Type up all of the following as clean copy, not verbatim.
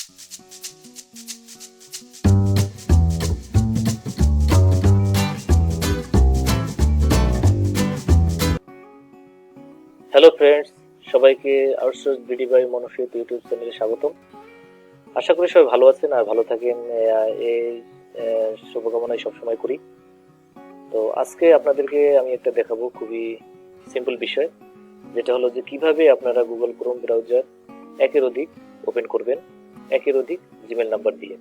Hello friends, সবাইকে outsource BD by মনোফিত YouTube চ্যানেলে স্বাগতম। আশা করি সবাই ভালো আছেন আর ভালো থাকেন, এই শুভকামনাই সবসময় করি। তো আজকে আপনাদেরকে আমি একটা দেখাবো খুবই সিম্পল বিষয়, যেটা হলো যে কিভাবে আপনারা গুগল ক্রোম ব্রাউজার একের অধিক ওপেন করবেন একের অধিক জিমেল নাম্বার দিয়ে।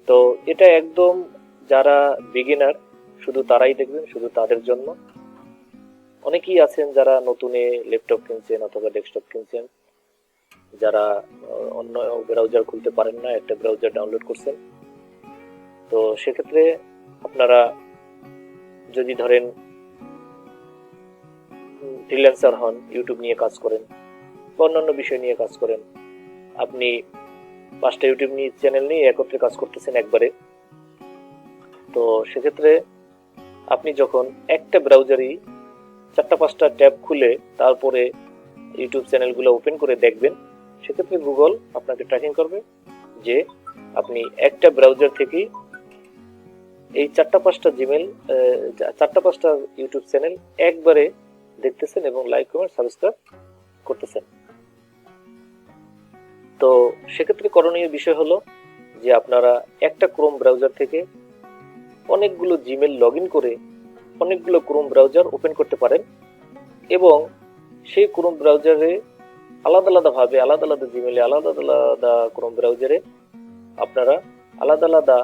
তো এটা একদম যারা বিগিনার শুধু তারাই দেখবেন, শুধু তাদের জন্য। অনেকেই আছেন যারা নতুনে ল্যাপটপ কিনছেন অথবা ডেস্কটপ কিনছেন, যারা অন্য ব্রাউজার খুলতে পারেন না, একটা ব্রাউজার ডাউনলোড করছেন। তো সেক্ষেত্রে আপনারা যদি ধরেন ফ্রিল্যান্সার হন, ইউটিউব নিয়ে কাজ করেন বা অন্যান্য বিষয় নিয়ে কাজ করেন, আপনি 5টা ইউটিউব নিয়ে চ্যানেল নিয়ে একত্রে কাজ করতেছেন একবারে। তো সেক্ষেত্রে আপনি যখন একটা ব্রাউজারই 4টা-5টা ট্যাব খুলে তারপরে ইউটিউব চ্যানেলগুলো ওপেন করে দেখবেন, সেক্ষেত্রে গুগল আপনাকে ট্র্যাকিং করবে যে আপনি একটা ব্রাউজার থেকেই এই 4টা-5টা জিমেল 4টা-5টা ইউটিউব চ্যানেল একবারে দেখতেছেন এবং লাইক কমেন্ট সাবস্ক্রাইব করতেছেন। তো সেক্ষেত্রে করণীয় বিষয় হলো যে আপনারা একটা ক্রোম ব্রাউজার থেকে অনেকগুলো জিমেল লগ ইন করে অনেকগুলো ক্রোম ব্রাউজার ওপেন করতে পারেন এবং সেই ক্রোম ব্রাউজারে আলাদা আলাদাভাবে আলাদা আলাদা জিমেলে আলাদা আলাদা ক্রোম ব্রাউজারে আপনারা আলাদা আলাদা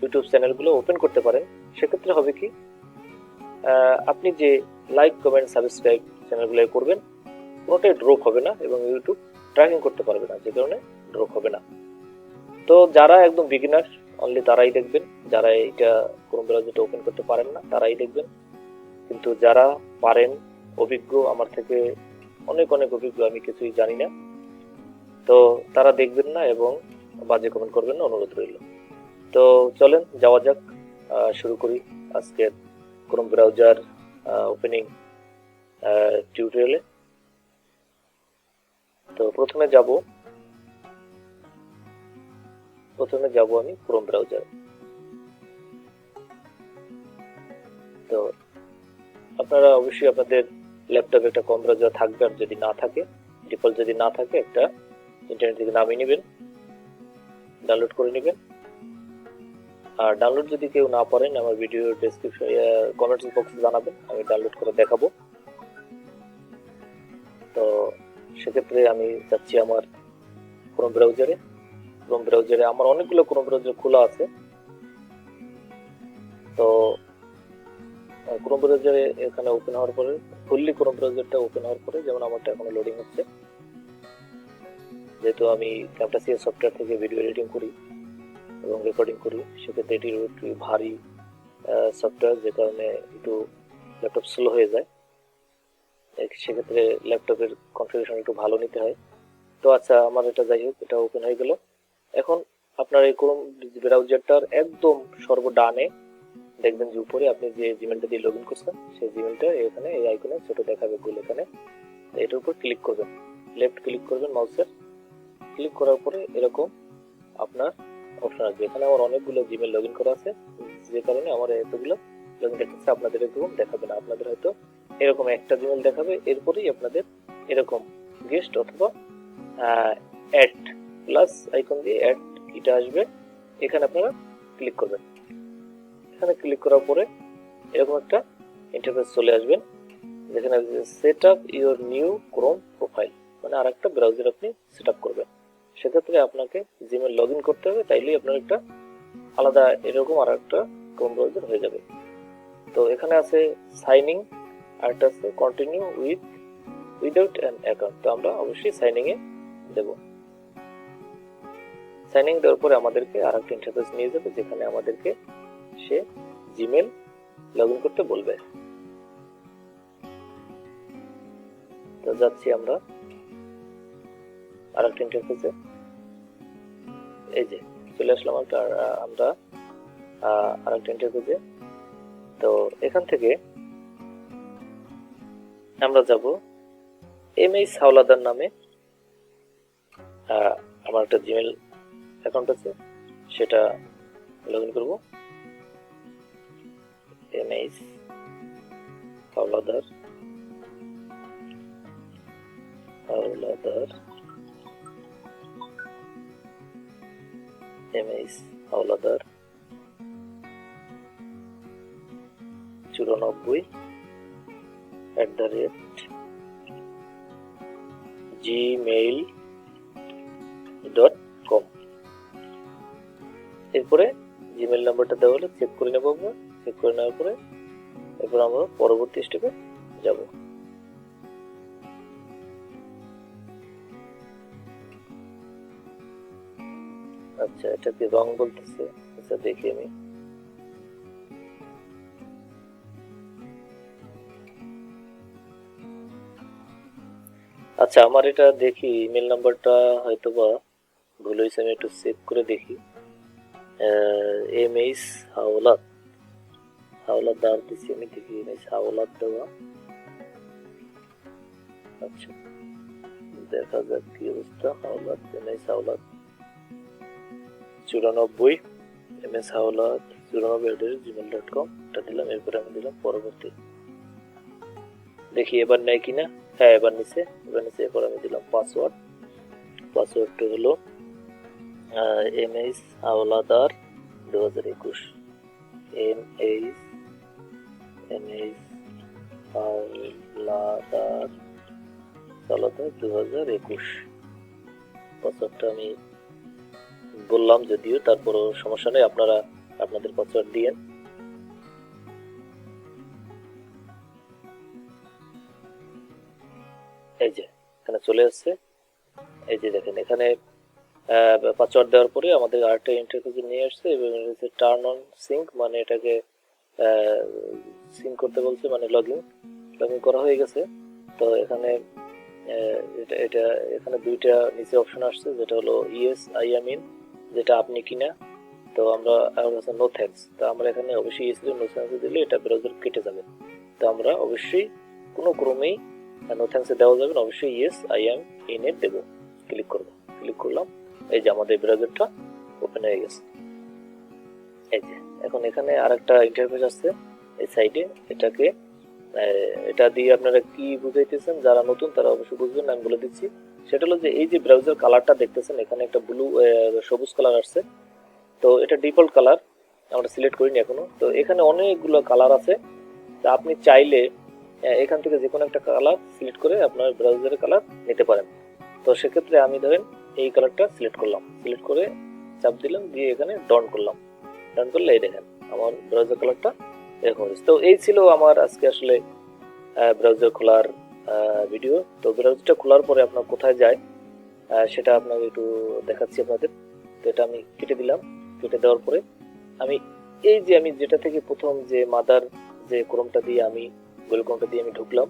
ইউটিউব চ্যানেলগুলো ওপেন করতে পারেন। সেক্ষেত্রে হবে কি, আপনি যে লাইক কমেন্ট সাবস্ক্রাইব চ্যানেলগুলো করবেন কোনোটাই ড্রপ হবে না এবং ইউটিউব ট্র্যাকিং করতে পারবে না, যে কারণে ড্রপ হবে না। তো যারা একদম বিগিনার অনলি তারাই দেখবেন, যারা এইটা ক্রোম ব্রাউজারটা ওপেন করতে পারেন না তারাই দেখবেন। কিন্তু যারা পারেন, অভিজ্ঞ, আমার থেকে অনেক অনেক অভিজ্ঞ, আমি কিছুই জানি না, তো তারা দেখবেন না এবং বাজে কমেন্ট করবেন না, অনুরোধ রইল। তো চলেন যাওয়া যাক, শুরু করি আজকের ক্রোম ব্রাউজার ওপেনিং টিউটোরিয়ালে। তো প্রথমে যাব আমি ক্রোম ব্রাউজার। তো আপনারা অবশ্যই আপনাদের ল্যাপটপে একটা ক্রোম ব্রাউজার থাকবে, আর যদি না থাকে, ডিফল্ট যদি না থাকে, একটা ইন্টারনেট থেকে নামিয়ে নেবেন, ডাউনলোড করে নেবেন। আর ডাউনলোড যদি কেউ না পারেন, আমার ভিডিও ডেসক্রিপশন কমেন্টস বক্সে জানাবেন, আমি ডাউনলোড করে দেখাবো। তো সেক্ষেত্রে আমি যাচ্ছি আমার ক্রোম ব্রাউজারে। আমার অনেকগুলো ক্রোম ব্রাউজার খোলা আছে। তো ক্রোম ব্রাউজারে এখানে ওপেন হওয়ার পরে, ফুললি ক্রোম ব্রাউজারটা ওপেন হওয়ার পরে, যেমন আমারটা এখনো লোডিং হচ্ছে, যেহেতু আমি ক্যামটাসিয়া সফটওয়্যার থেকে ভিডিও এডিটিং করি এবং রেকর্ডিং করি, সেক্ষেত্রে এটি একটু ভারী সফটওয়্যার, যে কারণে একটু ল্যাপটপ স্লো হয়ে যায়। সেক্ষেত্রে ল্যাপটপের কনফিগারেশন একটু ভালো নিতে হয়। তো আচ্ছা, আমার এটা যাই হোক, এটা ওপেন হয়ে গেল। এখন আপনার এই ক্রোম ব্রাউজারটার একদম সর্বডানে দেখবেন যে উপরে আপনি যে জিমেলটা দিয়ে লগ ইন করছেন, সেই জিমেলটা এখানে এই আইকনে ছোট দেখাবে গোল, এখানে এটার উপর ক্লিক করবেন, লেফট ক্লিক করবেন মাউসের। ক্লিক করার পরে এরকম আপনার অপশন আসবে। এখানে আমার অনেকগুলো জিমেল লগ ইন করা আছে, যে কারণে আমার এতগুলো লগ ইন দেখাচ্ছে। আপনাদের এরকম দেখাবে না, আপনাদের হয়তো এরকম একটা জিমেল দেখাবে, এরপরেই আপনাদের এরকম গেস্ট অথবা অ্যাড প্লাস আইকন দিয়ে অ্যাড এটা আসবে। এখানে আপনারা ক্লিক করবেন। এখানে ক্লিক করার পরে এরকম একটা ইন্টারফেস চলে আসবেন, যেখানে set up your new Chrome profile, মানে আর একটা ব্রাউজার আপনি সেট আপ করবেন। সেক্ষেত্রে আপনাকে জিমেল লগ ইন করতে হবে, তাইলেই আপনার একটা আলাদা এরকম আর একটা ক্রোম ব্রাউজার হয়ে যাবে। তো এখানে আছে সাইনিং, আর একটা আছে কন্টিনিউ উইদাউট অ্যান অ্যাকাউন্ট। তো আমরা অবশ্যই সাইনিং এ দেব। সাইনিং দেওয়ার পরে আমাদেরকে আর একটা ইন্টারফেস নিয়ে যাবে, যেখানে আমাদেরকে সে জিমেল লগ ইন করতে বলবে। তো যাচ্ছি আমরা আর একটা ইন্টারফেসে, এই যে চলে আসলাম আমরা আর একটা ইন্টারফেসে। তো এখান থেকে আমরা যাব এমএইচ হাওলাদার নামে আমার একটা জিমেল অ্যাকাউন্ট আছে, সেটা লগ ইন করবো। MS Howlader MS Howlader 94@gmail.com। এরপরে জিমেল নাম্বারটা দেওয়া হলে চেক করে নেবো আমরা। চেক করে নেওয়ার পরে এরপর আমরা পরবর্তী স্টেপে যাব। আচ্ছা, এটা কি রং বলতেছে? আচ্ছা দেখি আমি। আচ্ছা, আমার এটা দেখি ইমেল নাম্বারটা হয়তো বা ভুল হয়েছে, আমি একটু চেক করে দেখি। এমএস হাওলাদার দিচ্ছি আমি, দেখি এমএস হাওলাদ দেওয়া। আচ্ছা, দেখা যাক কি অবস্থা। হাওলাদ এমএস হাওলাদ 94 এমএস হাওলাদ 94@gmail.com এটা দিলাম। এরপরে আমি দিলাম পরবর্তী। দেখি এবার নেয় কিনা। হ্যাঁ, এবার নিচে। এরপর আমি দিলাম পাসওয়ার্ড। পাসওয়ার্ডটা হলো এমএস হাওলাদার 2021। এমএস হাওলাদার 2021 পাসওয়ার্ডটা আমি বললাম, যদিও তারপরও সমস্যা নেই, আপনারা আপনাদের পাসওয়ার্ড দিয়েন। এই যে এখানে চলে আসছে। এই যে দেখেন, এখানে পাসওয়ার্ড দেওয়ার পরে আমাদের আরেকটা ইন্টারফেসে নিয়ে আসছে এবং টার্ন অন সিঙ্ক, মানে এটাকে সিঙ্ক করতে বলছে, মানে লগইন করা হয়ে গেছে। তো এখানে এটা এখানে দুইটা নিচে অপশন আসছে, যেটা হলো ইয়েস আই এম ইন, যেটা আপনি কিনা। তো আমরা নো থ্যাঙ্কস। তো আমরা এখানে অবশ্যই ইয়েস নো থ্যাঙ্কস দিলে এটা ব্রাউজার কেটে যাবে। তো আমরা অবশ্যই কোনো ক্রমেই নো থ্যাঙ্কস দেওয়া যাবে না, অবশ্যই yes I am in a দেবো। ক্লিক করব। ক্লিক করলাম, এই যে আমাদের ব্রাউজারটা ওপেন হয়ে গেছে। এই যে এখন এখানে আরেকটা ইন্টারফেস আসছে এই সাইডে। এটা দিয়ে আপনারা কি বুঝাইতেছেন, যারা নতুন তারা অবশ্যই বুঝবেন, আমি বলে দিচ্ছি। সেটা হলো যে এই যে ব্রাউজার কালারটা দেখতেছেন, এখানে একটা সবুজ কালার আসছে। তো এটা ডিফল্ট কালার, আমরা সিলেক্ট করিনি এখনো। তো এখানে অনেকগুলো কালার আছে। তা আপনি চাইলে এখান থেকে যে কোনো একটা কালার সিলেক্ট করে আপনার ব্রাউজারের কালার নিতে পারেন। তো সেক্ষেত্রে আমি ধরেন এই কালারটা সিলেক্ট করলাম, সিলেক্ট করে চাপ দিলাম, দিয়ে এখানে ডন করলাম। ডন করলে এই দেখেন আমার ব্রাউজার কালারটা এরকম হয়েছে। তো এই ছিল আমার আজকে আসলে ব্রাউজার খোলার ভিডিও। তো ব্রাউজারটা খোলার পরে আপনার কোথায় যায় সেটা আপনাকে একটু দেখাচ্ছি আপনাদের। তো এটা আমি কেটে দিলাম। কেটে দেওয়ার পরে আমি যেটা থেকে প্রথম যে মাদার যে ক্রোমটা দিয়ে আমি গুগল ক্রোমটা দিয়ে আমি ঢুকলাম,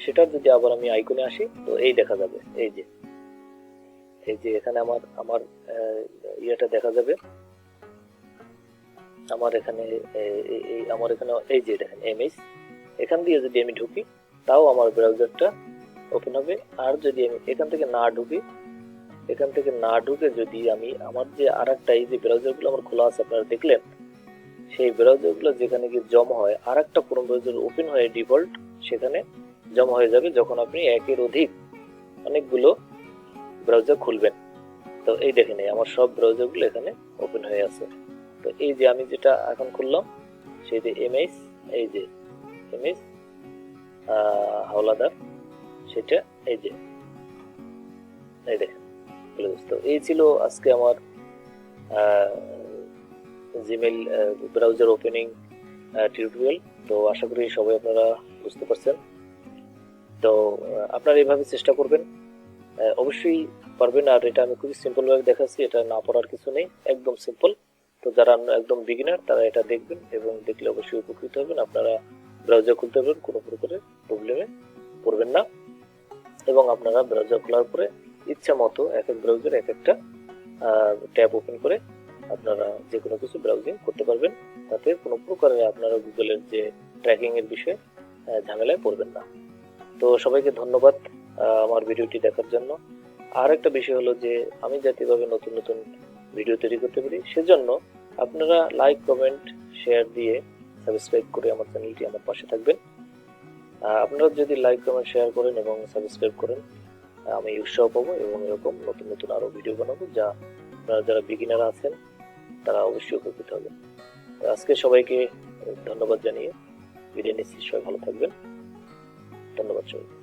সেটার যদি আবার আমি আইকনে আসি, তো এই দেখা যাবে। এই যে এখানে আমার ইয়েটা দেখা যাবে। আমার এখানে এই যে দেখেন এমএস, এখান দিয়ে যদি আমি ঢুকি তাও আমার ব্রাউজারটা ওপেন হবে। আর যদি আমি এখান থেকে না ঢুকে যদি আমি আমার যে আরেকটা এই যে ব্রাউজারগুলো আমার খোলা আছে আপনারা দেখলেন, সেই ব্রাউজারগুলো যেখানে গিয়ে জমা হয়, আরেকটা ক্রোম ব্রাউজার ওপেন হয়ে ডিফল্ট সেখানে জমা হয়ে যাবে যখন আপনি একের অধিক অনেকগুলো ব্রাউজার খুলবেন। তো এই দেখেন আমার সব ব্রাউজারগুলো এখানে ওপেন হয়ে আছে। তো এই যে আমি যেটা এখন খুললাম, সেই যে এমএস, এই যে এমএস হাওলাদার, সেটা এই যে এই দেখেন। তো এই ছিল আজকে আমার জিমেল ব্রাউজার ওপেনিং টিউটোরিয়াল। তো আশা করি সবাই আপনারা বুঝতে পারছেন। তো আপনারা এইভাবে চেষ্টা করবেন, অবশ্যই পারবেন। আর এটা আমি খুবই সিম্পল ভাবে দেখাচ্ছি, এটা না পড়ার কিছু নেই, একদম সিম্পল। তো যারা একদম বিগিনার তারা এটা দেখবেন এবং দেখলে অবশ্যই উপকৃত হবেন। আপনারা ব্রাউজার খুলতে পারবেন, কোনো প্রকারের প্রবলেমে পড়বেন না। এবং আপনারা ব্রাউজার খোলার পরে ইচ্ছা মতো এক এক ব্রাউজার এক একটা ট্যাব ওপেন করে আপনারা যে কোনো কিছু ব্রাউজিং করতে পারবেন। তাতে কোনো প্রকারের আপনারা গুগলের যে ট্র্যাকিং এর বিষয়ে ঝামেলায় পড়বেন না। তো সবাইকে ধন্যবাদ আমার ভিডিওটি দেখার জন্য। আর একটা বিষয় হলো যে আমি যাতে এভাবে নতুন নতুন ভিডিও তৈরি করতে পারি, সেজন্য আপনারা লাইক, কমেন্ট, শেয়ার দিয়ে সাবস্ক্রাইব করে আমার চ্যানেলটি আমার পাশে থাকবেন। আপনারা যদি লাইক, কমেন্ট, শেয়ার করেন এবং সাবস্ক্রাইব করেন, আমি উৎসাহ পাবো এবং এরকম নতুন নতুন আরো ভিডিও বানাবো, যা আপনারা যারা বিগিনার আছেন তারা অবশ্যই উপকৃত হবে। আজকে সবাইকে ধন্যবাদ জানিয়ে বিদায় নিচ্ছি। সবাই ভালো থাকবেন। ধন্যবাদ সবাই।